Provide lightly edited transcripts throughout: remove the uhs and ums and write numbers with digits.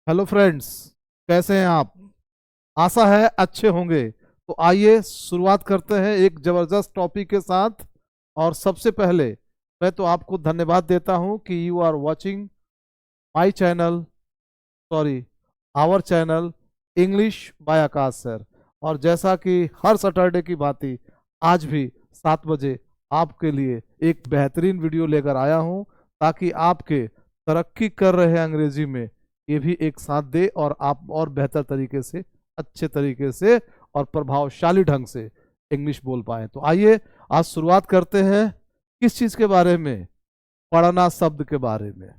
Hello friends, कैसे हैं आप? आशा है अच्छे होंगे। तो आइए शुरुआत करते हैं एक जबरदस्त टॉपिक के साथ। और सबसे पहले मैं तो आपको धन्यवाद देता हूं कि you are watching my channel, sorry, our channel English by Akash sir. और जैसा कि हर सैटरडे की भांति आज भी 7 बजे आपके लिए एक बेहतरीन वीडियो लेकर आया हूं, ताकि आपके तरक्की कर रहे हैं अंग्रेजी में ये भी एक साथ दे और आप और बेहतर तरीके से, अच्छे तरीके से और प्रभावशाली ढंग से इंग्लिश बोल पाए। तो आइए आज शुरुआत करते हैं। किस चीज़ के बारे में? पढ़ना शब्द के बारे में।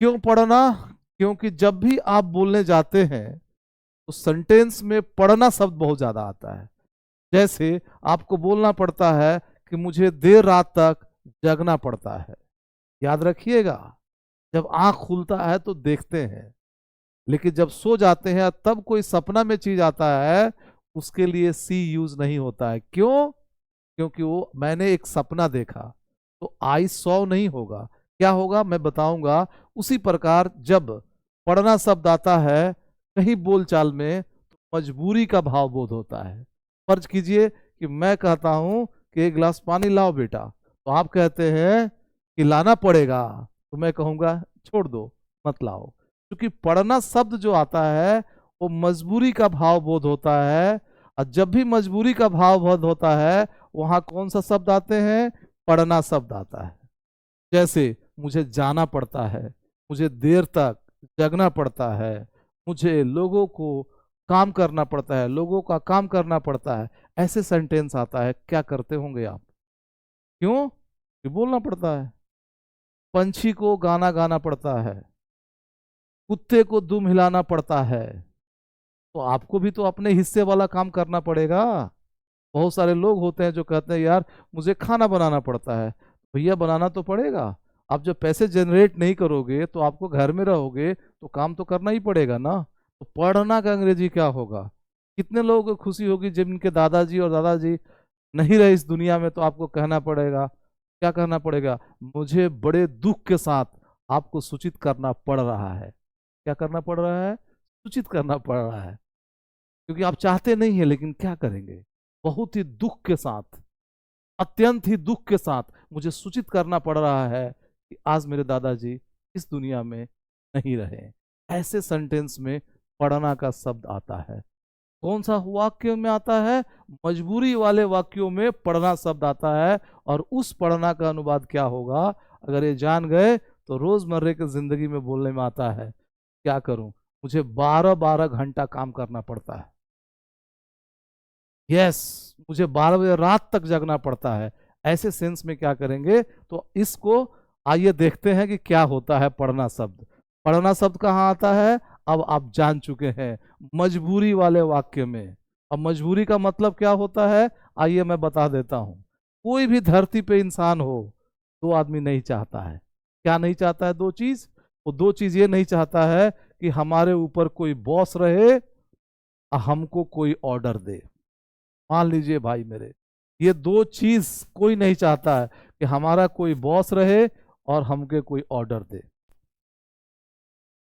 क्यों पढ़ना? क्योंकि जब भी आप बोलने जाते हैं तो सेंटेंस में पढ़ना शब्द बहुत ज्यादा आता है। जैसे आपको बोलना पड़ता है कि मुझे देर रात तक जगना पड़ता है। याद रखिएगा, जब आंख खुलता है तो देखते हैं, लेकिन जब सो जाते हैं तब कोई सपना में चीज आता है, उसके लिए सी यूज नहीं होता है। क्यों? क्योंकि वो मैंने एक सपना देखा, तो आई सॉ नहीं होगा। क्या होगा मैं बताऊंगा। उसी प्रकार जब पढ़ना शब्द आता है कहीं बोलचाल में, तो मजबूरी का भाव बोध होता है। फर्ज कीजिए कि मैं कहता हूं कि एक गिलास पानी लाओ बेटा, तो आप कहते हैं कि लाना पड़ेगा, तो मैं कहूंगा छोड़ दो, मत लाओ। क्योंकि पढ़ना शब्द जो आता है वो मजबूरी का भाव बोध होता है। और जब भी मजबूरी का भाव बोध होता है, वहां कौन सा शब्द आते हैं? पढ़ना शब्द आता है। जैसे मुझे जाना पड़ता है, मुझे देर तक जगना पड़ता है, मुझे लोगों को काम करना पड़ता है, लोगों का काम करना पड़ता है। ऐसे सेंटेंस आता है, क्या करते होंगे आप? क्यों? कि बोलना पड़ता है। पंछी को गाना गाना पड़ता है, कुत्ते को दुम हिलाना पड़ता है, तो आपको भी तो अपने हिस्से वाला काम करना पड़ेगा। बहुत सारे लोग होते हैं जो कहते हैं यार मुझे खाना बनाना पड़ता है। भैया बनाना तो पड़ेगा। आप जब पैसे जनरेट नहीं करोगे तो आपको घर में रहोगे तो काम तो करना ही पड़ेगा ना। तो पढ़ना का अंग्रेजी क्या होगा? कितने लोगों को खुशी होगी जिनके दादाजी और दादाजी नहीं रहे इस दुनिया में, तो आपको कहना पड़ेगा, क्या कहना पड़ेगा? मुझे बड़े दुख के साथ आपको सूचित करना पड़ रहा है। क्या करना पड़ रहा है? सूचित करना पड़ रहा है। क्योंकि आप चाहते नहीं है, लेकिन क्या करेंगे? बहुत ही दुख के साथ, अत्यंत ही दुख के साथ मुझे सूचित करना पड़ रहा है कि आज मेरे दादाजी इस दुनिया में नहीं रहे। ऐसे सेंटेंस में पढ़ना का शब्द आता है। कौन सा वाक्य में आता है? मजबूरी वाले वाक्यों में पढ़ना शब्द आता है। और उस पढ़ना का अनुवाद क्या होगा? अगर ये जान गए तो रोजमर्रे की जिंदगी में बोलने में आता है, क्या करूं, मुझे 12-12 घंटा काम करना पड़ता है। यस, मुझे 12 बजे रात तक जगना पड़ता है। ऐसे सेंस में क्या करेंगे? तो इसको आइए देखते हैं कि क्या होता है पढ़ना शब्द। पढ़ना शब्द कहाँ आता है? अब आप जान चुके हैं, मजबूरी वाले वाक्य में। अब मजबूरी का मतलब क्या होता है, आइए मैं बता देता हूं। कोई भी धरती पे इंसान हो, दो आदमी नहीं चाहता है। क्या नहीं चाहता है? दो चीज। वो दो चीज ये नहीं चाहता है कि हमारे ऊपर कोई बॉस रहे और हमको कोई ऑर्डर दे। मान लीजिए भाई मेरे, ये दो चीज कोई नहीं चाहता है, कि हमारा कोई बॉस रहे और हमके कोई ऑर्डर दे।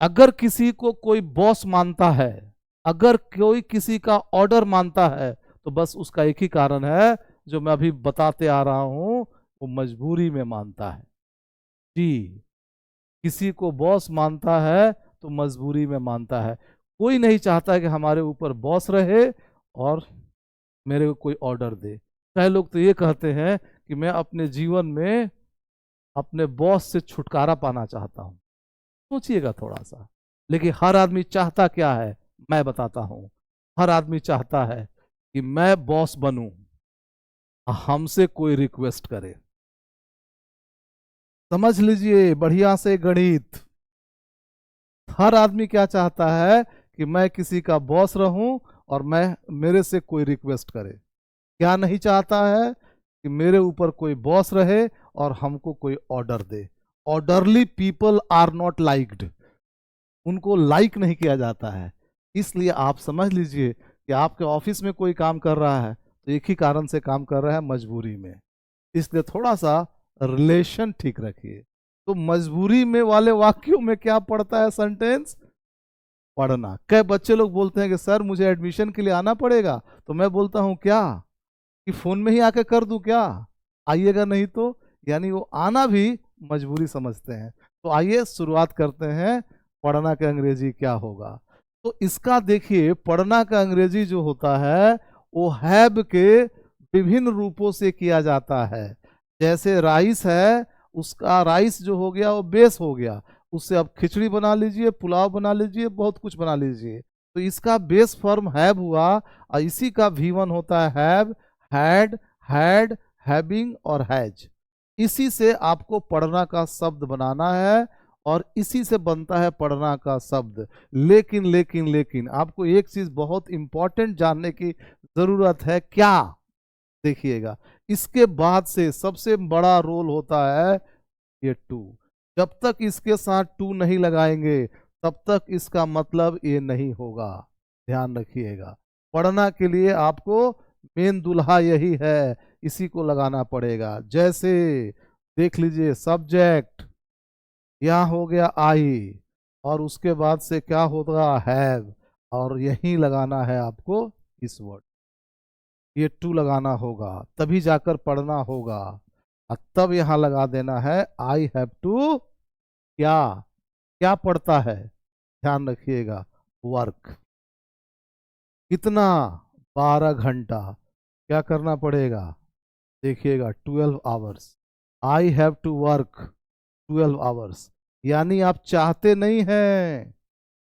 अगर किसी को कोई बॉस मानता है, अगर कोई किसी का ऑर्डर मानता है, तो बस उसका एक ही कारण है जो मैं अभी बताते आ रहा हूं, वो मजबूरी में मानता है। जी, किसी को बॉस मानता है तो मजबूरी में मानता है। कोई नहीं चाहता कि हमारे ऊपर बॉस रहे और मेरे को कोई ऑर्डर दे। कई लोग तो ये कहते हैं कि मैं अपने जीवन में अपने बॉस से छुटकारा पाना चाहता हूं। सोचिएगा थोड़ा सा। लेकिन हर आदमी चाहता क्या है? मैं बताता हूं। हर आदमी चाहता है कि मैं बॉस बनूं, हमसे कोई रिक्वेस्ट करे। समझ लीजिए बढ़िया से गणित। हर आदमी क्या चाहता है? कि मैं किसी का बॉस रहूं और मैं मेरे से कोई रिक्वेस्ट करे। क्या नहीं चाहता है? कि मेरे ऊपर कोई बॉस रहे और हमको कोई ऑर्डर दे। Orderly people are not liked. उनको लाइक नहीं किया जाता है। इसलिए आप समझ लीजिए कि आपके ऑफिस में कोई काम कर रहा है तो एक ही कारण से काम कर रहा है, मजबूरी में। इसलिए थोड़ा सा रिलेशन ठीक रखिए। तो मजबूरी में वाले वाक्यों में क्या पड़ता है सेंटेंस? पढ़ना। कई बच्चे लोग बोलते हैं कि सर मुझे एडमिशन के लिए आना पड़ेगा, तो मैं बोलता हूँ क्या कि फोन में ही आके कर दूं क्या, आइएगा नहीं तो। यानी वो आना भी मजबूरी समझते हैं। तो आइए शुरुआत करते हैं, पढ़ना का अंग्रेजी क्या होगा। तो इसका देखिए, पढ़ना का अंग्रेजी जो होता है वो हैव के विभिन्न रूपों से किया जाता है। जैसे राइस है, उसका राइस जो हो गया वो बेस हो गया, उससे आप खिचड़ी बना लीजिए, पुलाव बना लीजिए, बहुत कुछ बना लीजिए। तो इसका बेस फॉर्म हैव हुआ, और इसी का V1 होता है हैव, हैड, हैड, हैविंग और हैज। इसी से आपको पढ़ना का शब्द बनाना है, और इसी से बनता है पढ़ना का शब्द। लेकिन लेकिन लेकिन आपको एक चीज बहुत इंपॉर्टेंट जानने की जरूरत है, क्या? देखिएगा, इसके बाद से सबसे बड़ा रोल होता है ये टू। जब तक इसके साथ टू नहीं लगाएंगे तब तक इसका मतलब ये नहीं होगा। ध्यान रखिएगा, पढ़ना के लिए आपको मेन दुल्हा यही है, इसी को लगाना पड़ेगा। जैसे देख लीजिए, सब्जेक्ट यहाँ हो गया आई, और उसके बाद से क्या होगा, हैव, और यही लगाना है आपको इस वर्ड, ये टू लगाना होगा, तभी जाकर पढ़ना होगा। और तब यहां लगा देना है आई हैव टू, क्या क्या पढ़ता है, ध्यान रखिएगा, वर्क। कितना? 12 घंटा। क्या करना पड़ेगा? देखिएगा, 12 hours. I have to work 12 hours. यानी आप चाहते नहीं हैं,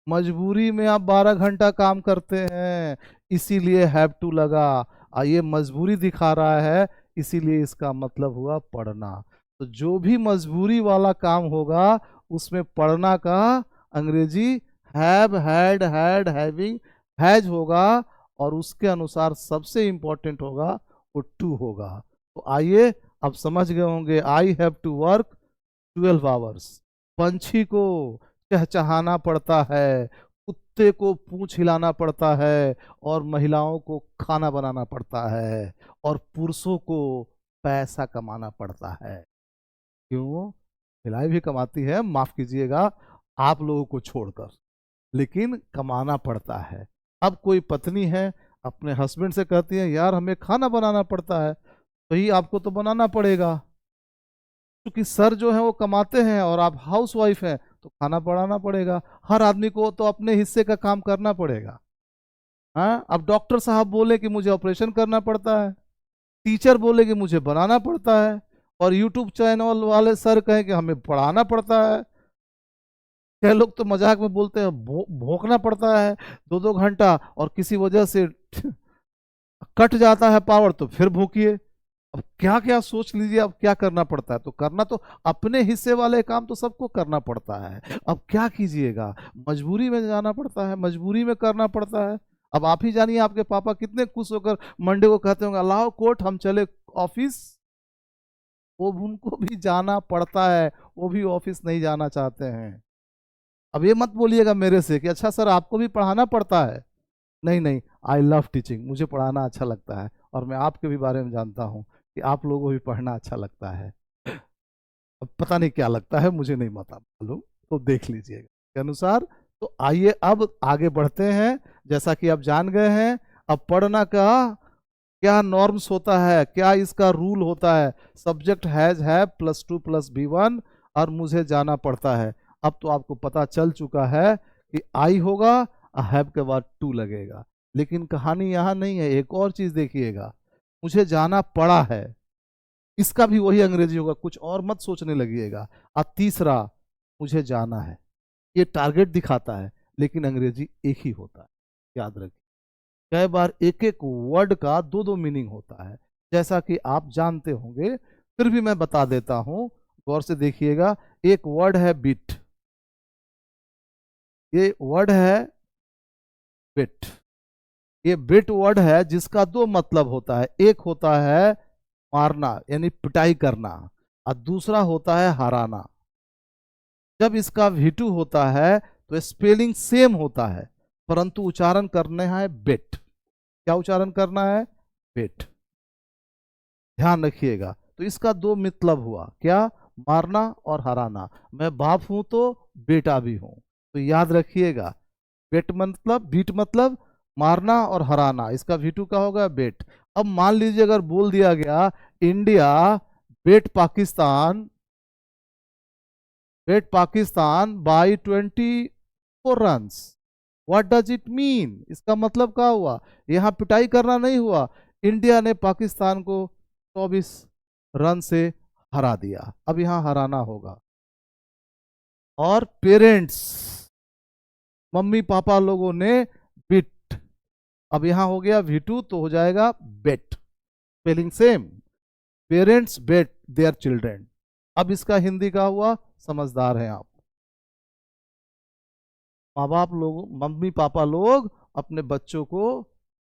मजबूरी में आप 12 घंटा काम करते हैं, इसीलिए हैव टू लगा। ये मजबूरी दिखा रहा है, इसीलिए इसका मतलब हुआ पढ़ना। तो जो भी मजबूरी वाला काम होगा उसमें पढ़ना का अंग्रेजी have, had, had, having, has होगा, और उसके अनुसार सबसे इंपॉर्टेंट होगा वो टू होगा। तो आइए, अब समझ गए होंगे, I have to work 12 hours. पंछी को चहचहाना पड़ता है, कुत्ते को पूंछ हिलाना पड़ता है, और महिलाओं को खाना बनाना पड़ता है, और पुरुषों को पैसा कमाना पड़ता है। क्यों? महिलाएं भी कमाती है, माफ कीजिएगा, आप लोगों को छोड़कर, लेकिन कमाना पड़ता है। अब कोई पत्नी है, अपने हस्बैंड से कहती है यार हमें खाना बनाना पड़ता है, तो ही आपको तो बनाना पड़ेगा, क्योंकि सर जो है वो कमाते हैं और आप हाउस वाइफ हैं, तो खाना बनाना पड़ेगा। हर आदमी को तो अपने हिस्से का काम करना पड़ेगा। हाँ, अब डॉक्टर साहब बोले कि मुझे ऑपरेशन करना पड़ता है, टीचर बोले कि मुझे बनाना पड़ता है, और यूट्यूब चैनल वाले सर कहें कि हमें पढ़ाना पड़ता है। कई लोग तो मजाक में बोलते हैं भोंकना पड़ता है 2-2 घंटा, और किसी वजह से कट जाता है पावर, तो फिर भूकिए। अब क्या क्या सोच लीजिए, अब क्या करना पड़ता है। तो करना तो अपने हिस्से वाले काम तो सबको करना पड़ता है। अब क्या कीजिएगा, मजबूरी में जाना पड़ता है, मजबूरी में करना पड़ता है। अब आप ही जानिए, आपके पापा कितने खुश होकर मंडे को कहते होंगे अल्लाह कोर्ट हम चले ऑफिस। वो उनको भी जाना पड़ता है, वो भी ऑफिस नहीं जाना चाहते हैं। अब ये मत बोलिएगा मेरे से कि अच्छा सर आपको भी पढ़ाना पड़ता है। नहीं नहीं, आई लव टीचिंग, मुझे पढ़ाना अच्छा लगता है, और मैं आपके भी बारे में जानता हूँ कि आप लोगों को भी पढ़ना अच्छा लगता है। अब पता नहीं क्या लगता है, मुझे नहीं पता मालूम, तो देख लीजिएगा के अनुसार। तो आइए अब आगे बढ़ते हैं। जैसा कि आप जान गए हैं, अब पढ़ना का क्या नॉर्म्स होता है, क्या इसका रूल होता है। सब्जेक्ट हैज है +2 + V1, और मुझे जाना पड़ता है। अब तो आपको पता चल चुका है कि आई होगा, हैव के बाद टू लगेगा। लेकिन कहानी यहाँ नहीं है, एक और चीज देखिएगा, मुझे जाना पड़ा है, इसका भी वही अंग्रेजी होगा, कुछ और मत सोचने लगिएगा। और तीसरा, मुझे जाना है, ये टारगेट दिखाता है, लेकिन अंग्रेजी एक ही होता है, याद रखिए। कई बार एक एक वर्ड का दो दो मीनिंग होता है, जैसा कि आप जानते होंगे, फिर भी मैं बता देता हूं, गौर से देखिएगा। एक वर्ड है बिट, ये वर्ड है बिट। ये बिट वर्ड है जिसका दो मतलब होता है, एक होता है मारना यानी पिटाई करना, और दूसरा होता है हराना। जब इसका V2 होता है तो स्पेलिंग सेम होता है, परंतु उच्चारण करना है बेट। क्या उच्चारण करना है? बेट। ध्यान रखिएगा। तो इसका दो मतलब हुआ, क्या? मारना और हराना। मैं बाप हूं तो बेटा भी हूं, तो याद रखिएगा। बेट मतलब बीट मतलब मारना और हराना, इसका V2 का होगा बेट। अब मान लीजिए अगर बोल दिया गया India beat Pakistan, beat Pakistan by 24 runs, what does it mean? इसका मतलब क्या हुआ? यहाँ पिटाई करना नहीं हुआ, इंडिया ने पाकिस्तान को 24 रन से हरा दिया। अब यहाँ हराना होगा। और पेरेंट्स, मम्मी पापा लोगों ने बिट, अब यहाँ हो गया V2 तो हो जाएगा bet, spelling same, parents bet their children. अब इसका हिंदी का हुआ, समझदार हैं आप, माँ बाप लोग, मम्मी पापा लोग अपने बच्चों को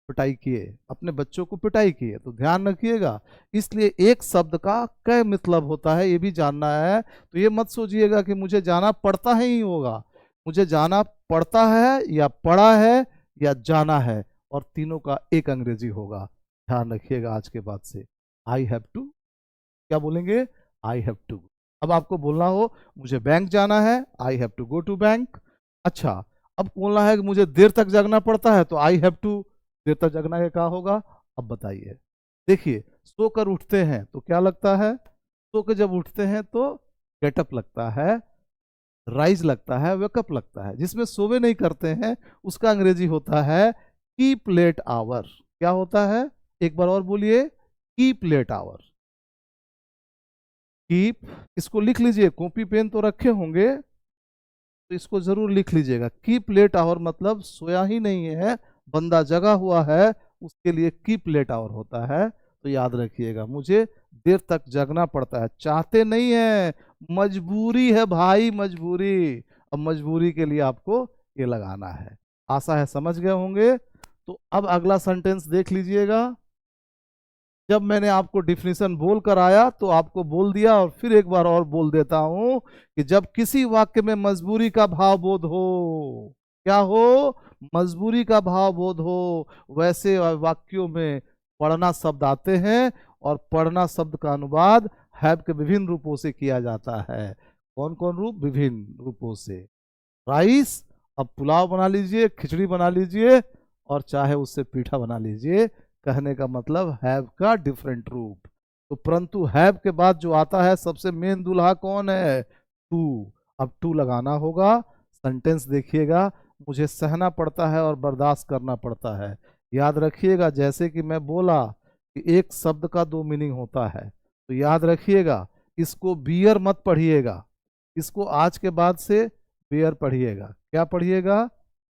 पिटाई किए, अपने बच्चों को पिटाई किए, तो ध्यान रखिएगा। इसलिए एक शब्द का कई मतलब होता है, ये भी जानना है। तो ये मत सोचिएगा कि मुझे जाना पड़ता ही होगा, मुझे जाना पड़ता है या पड़ा है या जाना है, और तीनों का एक अंग्रेजी होगा। ध्यान रखिएगा आज के बाद से। आई हैव टू, क्या बोलेंगे? I have to. अब आपको बोलना हो मुझे बैंक जाना है, I have to go to bank. अच्छा, अब बोलना है कि मुझे देर तक जगना पड़ता है, तो आई हैव टू देर तक जगना के क्या होगा? अब बताइए। देखिए, सोकर उठते हैं तो क्या लगता है? सो के जब उठते हैं तो गेटअप लगता है, राइज लगता है, वेकअप लगता है। जिसमें सोवे नहीं करते हैं उसका अंग्रेजी होता है कीप लेट आवर। क्या होता है? एक बार और बोलिए, कीप लेट आवर। कीप, इसको लिख लीजिए, कॉपी पेन तो रखे होंगे तो इसको जरूर लिख लीजिएगा। कीप लेट आवर मतलब सोया ही नहीं है, बंदा जगा हुआ है, उसके लिए कीप लेट आवर होता है। तो याद रखिएगा, मुझे देर तक जगना पड़ता है, चाहते नहीं है, मजबूरी है भाई, मजबूरी। अब मजबूरी के लिए आपको ये लगाना है। आशा है समझ गए होंगे। तो अब अगला सेंटेंस देख लीजिएगा। जब मैंने आपको डिफिनीशन बोल कर आया तो आपको बोल दिया, और फिर एक बार और बोल देता हूं कि जब किसी वाक्य में मजबूरी का भाव बोध हो, क्या हो? मजबूरी का भाव बोध हो, वैसे वाक्यों में पढ़ना शब्द आते हैं, और पढ़ना शब्द का अनुवाद हैव के विभिन्न रूपों से किया जाता है। कौन कौन रूप? विभिन्न रूपों से। राइस, अब पुलाव बना लीजिए, खिचड़ी बना लीजिए, और चाहे उससे पीठा बना लीजिए। कहने का मतलब हैव का डिफरेंट रूप। तो परंतु हैव के बाद जो आता है सबसे मेन दूल्हा कौन है? टू। अब टू लगाना होगा। सेंटेंस देखिएगा, मुझे सहना पड़ता है और बर्दाश्त करना पड़ता है। याद रखिएगा, जैसे कि मैं बोला कि एक शब्द का दो मीनिंग होता है, तो याद रखिएगा, इसको बियर मत पढ़िएगा, इसको आज के बाद से बेयर पढ़िएगा। क्या पढ़िएगा?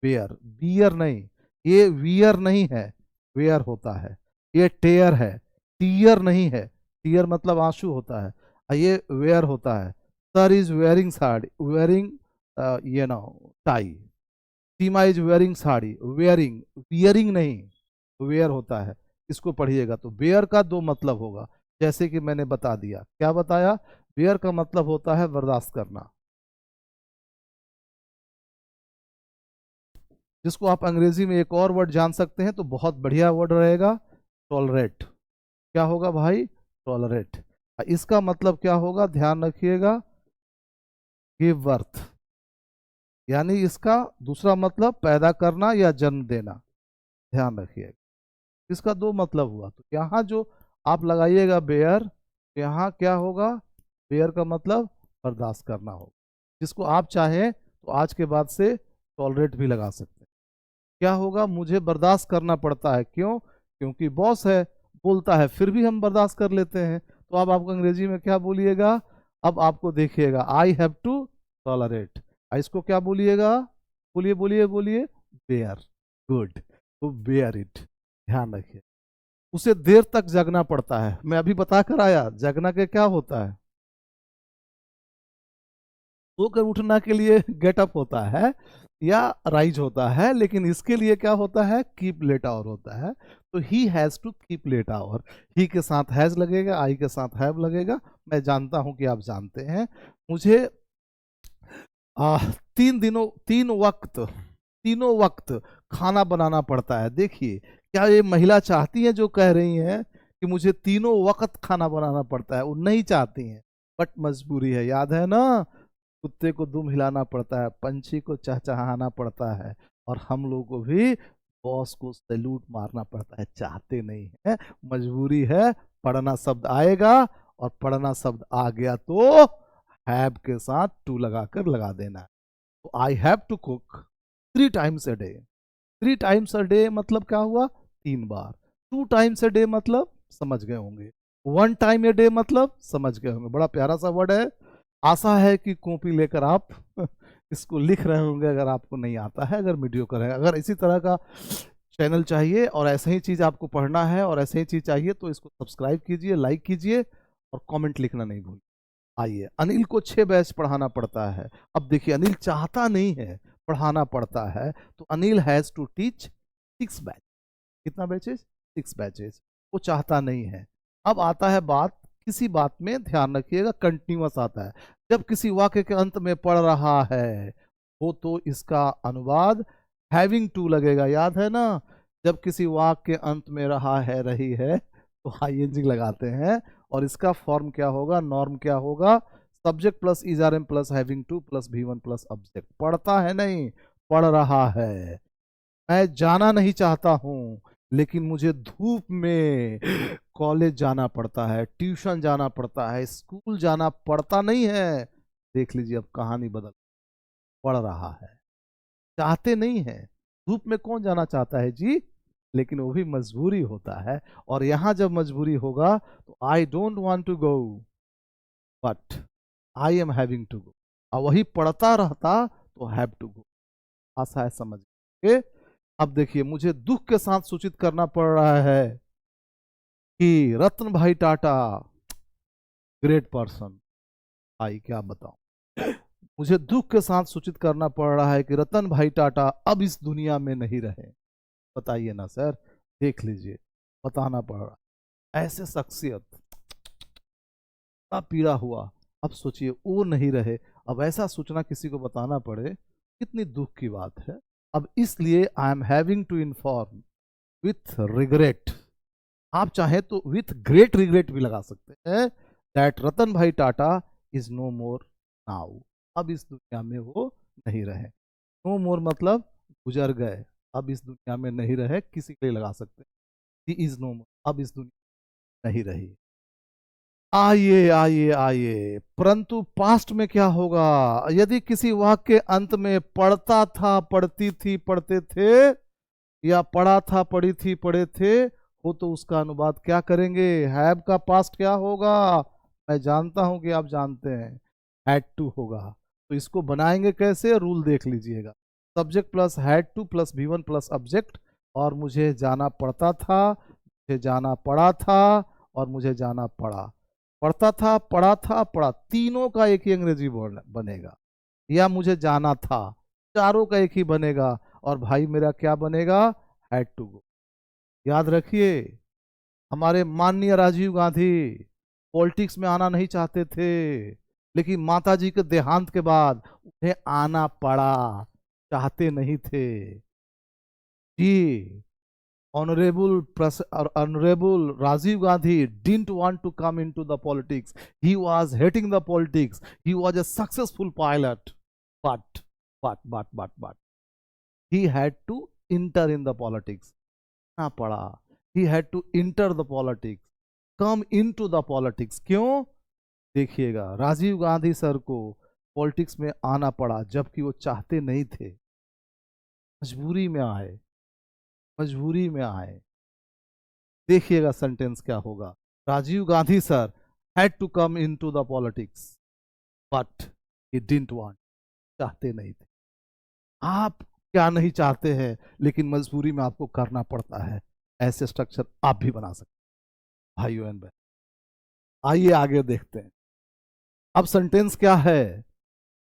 बेयर, बियर नहीं। ये वियर नहीं है, वेयर होता है। ये टेयर है, टीयर नहीं है, टीयर मतलब आंसू होता है, और ये वेयर होता है। Sir is wearing sari, wearing ये ना tie. Seema is wearing sari, wearing, wearing नहीं, वेयर होता है। इसको पढ़िएगा। तो बेयर का दो मतलब होगा, जैसे कि मैंने बता दिया। क्या बताया? बेयर का मतलब होता है बर्दाश्त करना, जिसको आप अंग्रेजी में एक और वर्ड जान सकते हैं तो बहुत बढ़िया वर्ड रहेगा, टॉलरेट। क्या होगा भाई? टॉलरेट। इसका मतलब क्या होगा? ध्यान रखिएगा, गिव बर्थ, यानी इसका दूसरा मतलब पैदा करना या जन्म देना। ध्यान रखिएगा, इसका दो मतलब हुआ। तो यहाँ जो आप लगाइएगा बेयर, यहाँ क्या होगा? बेयर का मतलब बर्दाश्त करना होगा, जिसको आप चाहें तो आज के बाद से टॉलरेट भी लगा सकते हैं। क्या होगा? मुझे बर्दाश्त करना पड़ता है। क्यों? क्योंकि बॉस है, बोलता है, फिर भी हम बर्दाश्त कर लेते हैं। तो अब आपको अंग्रेजी में क्या बोलिएगा? अब आपको देखिएगा, आई हैव टू टॉलरेट। इसको क्या बोलिएगा? बोलिए बोलिए बोलिए। बेयर। गुड। तो बेयर इट। ध्यान रखिए, उसे देर तक जगना पड़ता है। मैं अभी बता कर आया, जगना के क्या होता है? सोकर उठना के लिए गेटअप होता है या राइज होता है, लेकिन इसके लिए क्या होता है? कीप लेट आवर होता है। तो he has to keep late hour. He के साथ हैज लगेगा, आई के साथ हैव लगेगा। मैं जानता हूं कि आप जानते हैं। मुझे 3 दिनों 3 वक्त, तीनों वक्त खाना बनाना पड़ता है। देखिए, क्या ये महिला चाहती है जो कह रही हैं कि मुझे तीनों वक्त खाना बनाना पड़ता है? वो नहीं चाहती हैं, बट मजबूरी है। याद है ना, कुत्ते को दुम हिलाना पड़ता है, पंछी को चहचहाना पड़ता है, और हम लोगों को भी बॉस को सैल्यूट मारना पड़ता है, चाहते नहीं है, मजबूरी है। पढ़ना शब्द आएगा, और पढ़ना शब्द आ गया तो हैव के साथ टू लगाकर लगा देना है। तो I have to cook 3 times a day। 3 times a day मतलब क्या हुआ? 3 बार। 2 times a day मतलब समझ गए होंगे। 1 time a day मतलब समझ गए होंगे। बड़ा प्यारा सा वर्ड है। आशा है कि कॉपी लेकर आप इसको लिख रहे होंगे, अगर आपको नहीं आता है, अगर मीडियोकर है। अगर इसी तरह का चैनल चाहिए और ऐसे ही चीज़ आपको पढ़ना है और ऐसे ही चीज़ चाहिए, तो इसको सब्सक्राइब कीजिए, लाइक कीजिए और कमेंट लिखना नहीं भूलिए। आइए, अनिल को 6 बैच पढ़ाना पड़ता है। अब देखिए, अनिल चाहता नहीं है, पढ़ाना पड़ता है। तो Anil has to teach 6 batch. कितना बैचेस? 6 बैचेस। वो चाहता नहीं है। अब आता है बात, किसी बात में ध्यान रखिएगा, कंटिन्यूअस आता है। जब किसी वाक्य के अंत में पढ़ रहा है वो, तो इसका अनुवाद हैविंग टू लगेगा, याद है ना? जब किसी वाक्य के अंत में रहा है, रही है, तो आईएनजी लगाते हैं। और इसका फॉर्म क्या होगा, नॉर्म क्या होगा? Subject plus is are am plus having to plus V1 plus object. पढ़ता है नहीं, पढ़ रहा है। मैं जाना नहीं चाहता हूं, लेकिन मुझे धूप में कॉलेज जाना पड़ता है, ट्यूशन जाना पड़ता है, स्कूल जाना पड़ता नहीं है। देख लीजिए, अब कहानी बदल। पढ़ रहा है, चाहते नहीं है। धूप में कौन जाना चाहता है जी? लेकिन वो भी मजबूरी होता है। और यहां जब मजबूरी होगा तो I don't want to go but I am having to go. और वही पढ़ता रहता तो हैव टू गो। आशा है समझ गए। अब देखिए, मुझे दुख के साथ सूचित करना पड़ रहा है कि रतन भाई टाटा ग्रेट पर्सन। आई क्या बताऊं, मुझे दुख के साथ सूचित करना पड़ रहा है कि रतन भाई टाटा अब इस दुनिया में नहीं रहे। बताइए ना सर, देख लीजिए, बताना पड़ रहा है। ऐसे शख्सियत का पीड़ा हुआ। अब सोचिए, वो नहीं रहे, अब ऐसा सूचना किसी को बताना पड़े, कितनी दुख की बात है। अब इसलिए I am having to inform with regret. आप चाहे तो विथ ग्रेट रिग्रेट भी लगा सकते हैं, that Ratan bhai Tata is no more now. अब इस दुनिया में वो नहीं रहे। नो मोर मतलब गुजर गए, अब इस दुनिया में नहीं रहे, किसी के लिए लगा सकते हैं। ही इज नो मोर, अब इस दुनिया में नहीं रही। आइए आइए आइए, परंतु पास्ट में क्या होगा? यदि किसी वाक्य के अंत में पढ़ता था, पढ़ती थी, पढ़ते थे, या पढ़ा था, पढ़ी थी, पढ़े थे हो, तो उसका अनुवाद क्या करेंगे? हैव का पास्ट क्या होगा? मैं जानता हूं कि आप जानते हैं, हैड टू होगा। तो इसको बनाएंगे कैसे? रूल देख लीजिएगा। Subject plus had to plus V1 plus object. और मुझे जाना पड़ता था, मुझे जाना पड़ा था, और मुझे जाना पड़ा। पढ़ता था, पढ़ा था, पढ़ा, तीनों का एक ही अंग्रेजी वर्ड बनेगा। या मुझे जाना था, चारों का एक ही बनेगा। और भाई मेरा क्या बनेगा? Had to go. याद रखिए, हमारे माननीय राजीव गांधी पॉलिटिक्स में आना नहीं चाहते थे, लेकिन माता जी के देहांत के बाद उन्हें आना पड़ा। चाहते नहीं थे जी। Honorable Rajiv Gandhi didn't want to come into the politics. He was hating the politics. He was a successful pilot, but but he had to enter in the politics. ना पड़ा, he had to enter the politics, come into the politics। क्यों? देखिएगा, Rajiv Gandhi sir को politics में आना पड़ा, जबकि वो चाहते नहीं थे, मजबूरी में आए, मजबूरी में आए। देखिएगा सेंटेंस क्या होगा। Rajiv Gandhi sir had to come into the politics but he didn't want. चाहते नहीं थे। आप क्या नहीं चाहते हैं, लेकिन मजबूरी में आपको करना पड़ता है। ऐसे स्ट्रक्चर आप भी बना सकते हैं भाइयों एंड बहन। आइए आगे देखते हैं। अब सेंटेंस क्या है?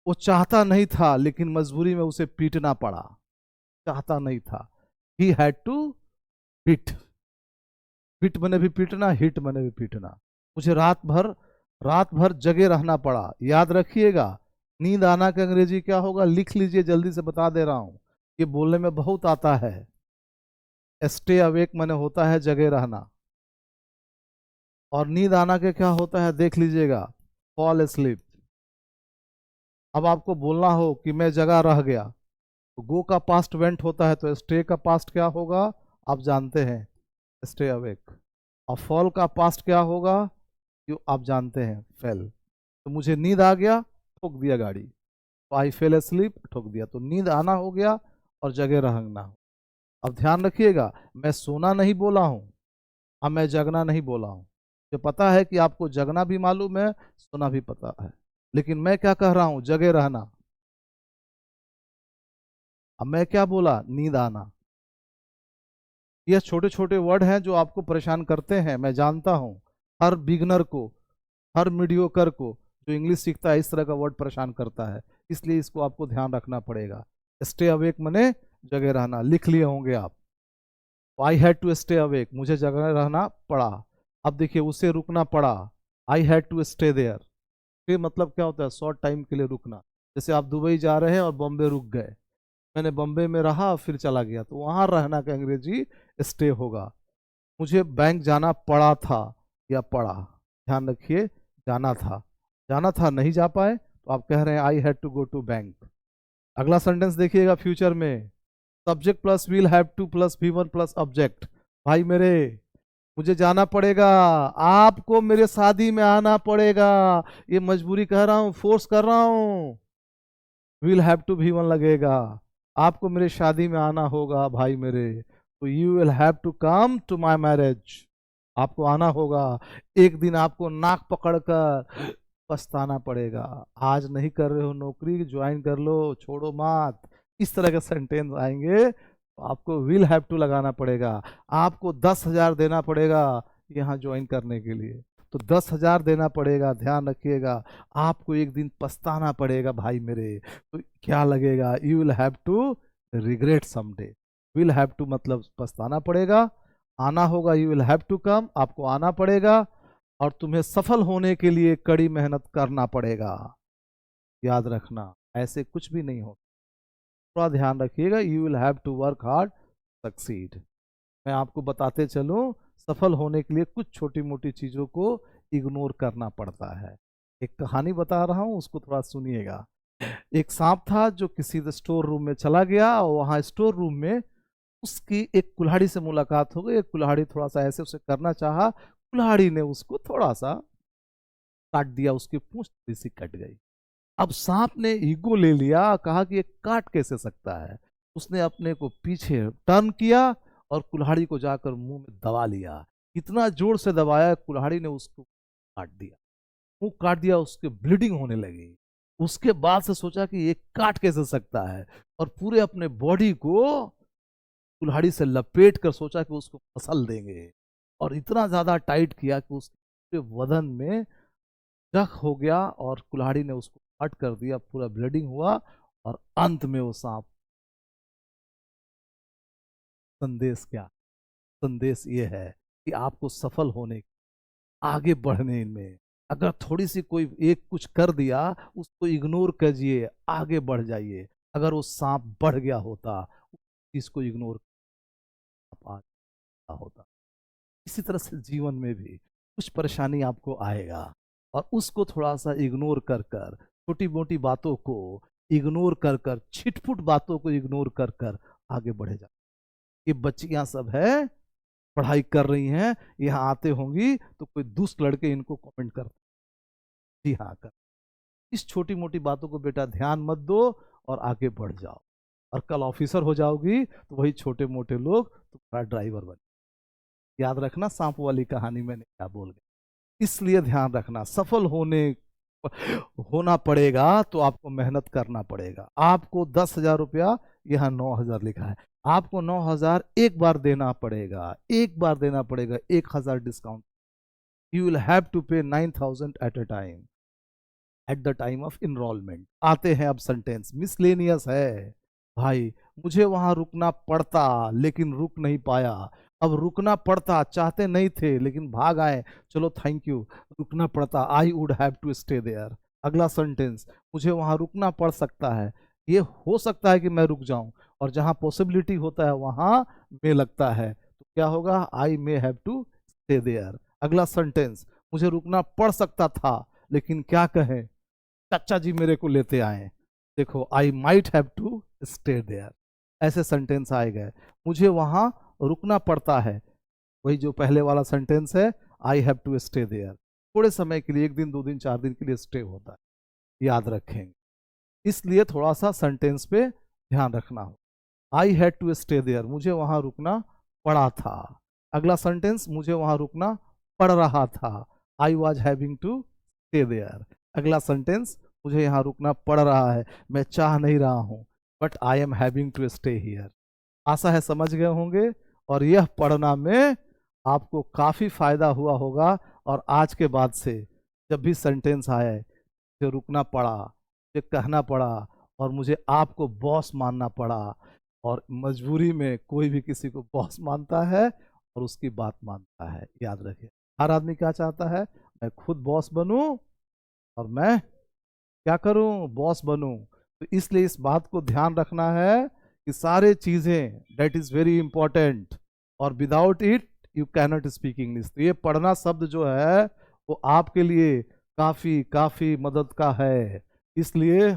वो चाहता नहीं था, लेकिन मजबूरी में उसे पीटना पड़ा। चाहता नहीं था, he had to hit. Hit बने भी पीटना, हिट बने भी पीटना। मुझे रात भर जगे रहना पड़ा। याद रखिएगा, नींद आना का अंग्रेजी क्या होगा? लिख लीजिए, जल्दी से बता दे रहा हूं, ये बोलने में बहुत आता है। स्टे अवेक मैंने होता है जगे रहना, और नींद आना के क्या होता है? देख लीजिएगा, फॉल स्लीप। अब आपको बोलना हो कि मैं जगा रह गया, तो गो का पास्ट वेंट होता है, तो स्टे का पास्ट क्या होगा आप जानते हैं, स्टे अवेक। और फॉल का पास्ट क्या होगा, जो आप जानते हैं, फेल। तो मुझे नींद आ गया, ठोक दिया गाड़ी, तो आई फेल एस्लीप, ठोक दिया। तो नींद आना हो गया और जगह रहना हो। अब ध्यान रखिएगा, मैं सोना नहीं बोला हूं, अब मैं जगना नहीं बोला हूं। मुझे पता है कि आपको जगना भी मालूम है, सोना भी पता है, लेकिन मैं क्या कह रहा हूं, जगे रहना। अब मैं क्या बोला, नींद आना। ये छोटे छोटे वर्ड हैं जो आपको परेशान करते हैं, मैं जानता हूं। हर बिगनर को, हर मीडियोकर को जो इंग्लिश सीखता है, इस तरह का वर्ड परेशान करता है, इसलिए इसको आपको ध्यान रखना पड़ेगा। स्टे अवेक मने जगे रहना, लिख लिए होंगे आप। I had to stay awake, मुझे जगे रहना पड़ा। अब देखिए, उसे रुकना पड़ा, I had to stay there. ये मतलब क्या होता है, शॉर्ट टाइम के लिए रुकना। जैसे आप दुबई जा रहे हैं और बॉम्बे रुक गए, मैंने बॉम्बे में रहा फिर चला गया, तो वहां रहना का अंग्रेजी स्टे होगा। मुझे बैंक जाना पड़ा था या पड़ा, ध्यान रखिए, जाना था। जाना था, नहीं जा पाए, तो आप कह रहे हैं I had to go to bank. अगला सेंटेंस देखिएगा, फ्यूचर में subject plus will have to plus V one plus object. भाई मेरे, मुझे जाना पड़ेगा, आपको मेरे शादी में आना पड़ेगा, ये मजबूरी कह रहा हूं, फोर्स कर रहा हूं। विल हैव टू भी वन लगेगा, आपको मेरे शादी में आना होगा भाई मेरे, तो you will have to come to my marriage, आपको आना होगा। एक दिन आपको नाक पकड़कर पछताना पड़ेगा, आज नहीं कर रहे हो नौकरी, ज्वाइन कर लो, छोड़ो मत। इस तरह के सेंटेंस आएंगे तो आपको विल हैव टू लगाना पड़ेगा। आपको 10,000 देना पड़ेगा यहाँ ज्वाइन करने के लिए, तो 10,000 देना पड़ेगा, ध्यान रखिएगा। आपको एक दिन पछताना पड़ेगा भाई मेरे, तो क्या लगेगा, you will have to regret someday. Will have to मतलब पछताना पड़ेगा, आना होगा, you will have to come, आपको आना पड़ेगा, और तुम्हें सफल होने के लिए कड़ी मेहनत करना पड़ेगा। याद रखना, ऐसे कुछ भी नहीं हो, थोड़ा ध्यान रखिएगा, you will have to work hard succeed. मैं आपको बताते चलूं, सफल होने के लिए कुछ छोटी मोटी चीजों को इग्नोर करना पड़ता है। एक कहानी बता रहा हूं, उसको थोड़ा सुनिएगा। एक सांप था जो किसी स्टोर रूम में चला गया, और वहां स्टोर रूम में उसकी एक कुल्हाड़ी से मुलाकात हो गई। एक कुल्हाड़ी थोड़ा सा ऐसे उसे करना चाहा, कुल्हाड़ी ने उसको थोड़ा सा काट दिया, उसकी पूंछ थोड़ी सी कट गई। अब सांप ने ईगो ले लिया, कहा कि ये काट कैसे सकता है। उसने अपने को पीछे टर्न किया और कुल्हाड़ी को जाकर मुंह में दबा लिया। इतना जोर से दबाया, कुल्हाड़ी ने उसको काट दिया, मुंह काट दिया, उसके ब्लीडिंग होने लगी। उसके बाद से सोचा कि ये काट कैसे सकता है, और पूरे अपने बॉडी को कुल्हाड़ी से लपेट कर सोचा कि उसको फसल देंगे, और इतना ज्यादा टाइट किया कि उसके बदन में जख हो गया, और कुल्हाड़ी ने उसको कट कर दिया, पूरा ब्लीडिंग हुआ, और अंत में वो सांप। संदेश क्या, संदेश ये है कि आपको सफल होने, आगे बढ़ने में, अगर थोड़ी सी कोई एक कुछ कर दिया, उसको इग्नोर कीजिए, आगे बढ़ जाइए। अगर वो सांप बढ़ गया होता, उस चीज को इग्नोर होता। इसी तरह से जीवन में भी कुछ परेशानी आपको आएगा, और उसको थोड़ा सा इग्नोर कर कर, छोटी मोटी बातों को इग्नोर कर कर, छिटपुट बातों को इग्नोर कर कर आगे बढ़े जा। ये बच्चियां सब है, पढ़ाई कर रही हैं, यहाँ आते होंगी तो कोई दुष्ट लड़के इनको कमेंट करते, जी हाँ कर। इस छोटी मोटी बातों को बेटा ध्यान मत दो, और आगे बढ़ जाओ, और कल ऑफिसर हो जाओगी तो वही छोटे मोटे लोग तुम्हारा ड्राइवर बने। याद रखना, सांप वाली कहानी मैंने क्या बोल गया। इसलिए ध्यान रखना, सफल होना पड़ेगा तो आपको मेहनत करना पड़ेगा। आपको 10,000 रुपया, यहाँ 9,000 लिखा है, आपको 9,000 एक बार देना पड़ेगा, एक बार देना पड़ेगा, 1,000 discount. You will have to pay 9,000 at a time, at the time of enrolment. आते हैं अब सेंटेंस, मिसलेनियस है। भाई मुझे वहां रुकना पड़ता लेकिन रुक नहीं पाया। अब रुकना पड़ता, चाहते नहीं थे लेकिन भाग आए, चलो थैंक यू। रुकना पड़ता, I would have to stay there. अगला सेंटेंस, मुझे वहां रुकना पड़ सकता है, ये हो सकता है कि मैं रुक जाऊं, और जहां पॉसिबिलिटी होता है वहां में लगता है, तो क्या होगा, I may have to stay there. अगला सेंटेंस, मुझे रुकना पड़ सकता था लेकिन क्या कहें, चाचा जी मेरे को लेते आए, देखो, I might have to stay there, ऐसे सेंटेंस आए गए, मुझे वहां रुकना पड़ता है, वही जो पहले वाला सेंटेंस है, I have to stay there, थोड़े समय के लिए, 1 दिन 2 दिन 4 दिन के लिए स्टे होता है, याद रखेंगे। इसलिए थोड़ा सा सेंटेंस पे ध्यान रखना हो। I had to stay there, मुझे वहां रुकना पड़ा था। अगला सेंटेंस, मुझे वहां रुकना पड़ रहा था, I was having to stay there. अगला सेंटेंस, मुझे यहाँ रुकना पड़ रहा है, मैं चाह नहीं रहा हूँ, but I am having to stay here. आशा है समझ गए होंगे, और यह पढ़ना में आपको काफ़ी फायदा हुआ होगा। और आज के बाद से जब भी सेंटेंस आए, मुझे रुकना पड़ा, मुझे कहना पड़ा, और मुझे आपको बॉस मानना पड़ा, और मजबूरी में कोई भी किसी को बॉस मानता है और उसकी बात मानता है, याद रखिए। हर आदमी क्या चाहता है, मैं खुद बॉस बनूं और मैं क्या करूं, बॉस बनूं। तो इसलिए इस बात को ध्यान रखना है कि सारे चीजें, दैट इज वेरी इंपॉर्टेंट, और without it you cannot speak English. तो ये पढ़ना शब्द जो है वो आपके लिए काफी काफी मदद का है। इसलिए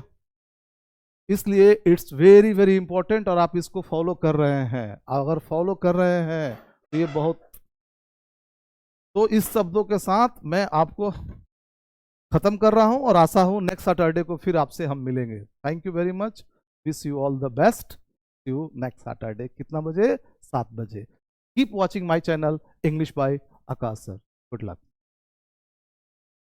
इसलिए इट्स वेरी वेरी इंपॉर्टेंट, और आप इसको फॉलो कर रहे हैं। अगर फॉलो कर रहे हैं तो ये बहुत। तो इस शब्दों के साथ मैं आपको खत्म कर रहा हूं, और आशा हूं नेक्स्ट सैटरडे को फिर आपसे हम मिलेंगे। Thank you very much, wish you all the best, see you next Saturday. कितना बजे? 7 बजे। Keep watching my channel English by Akash sir. Good luck.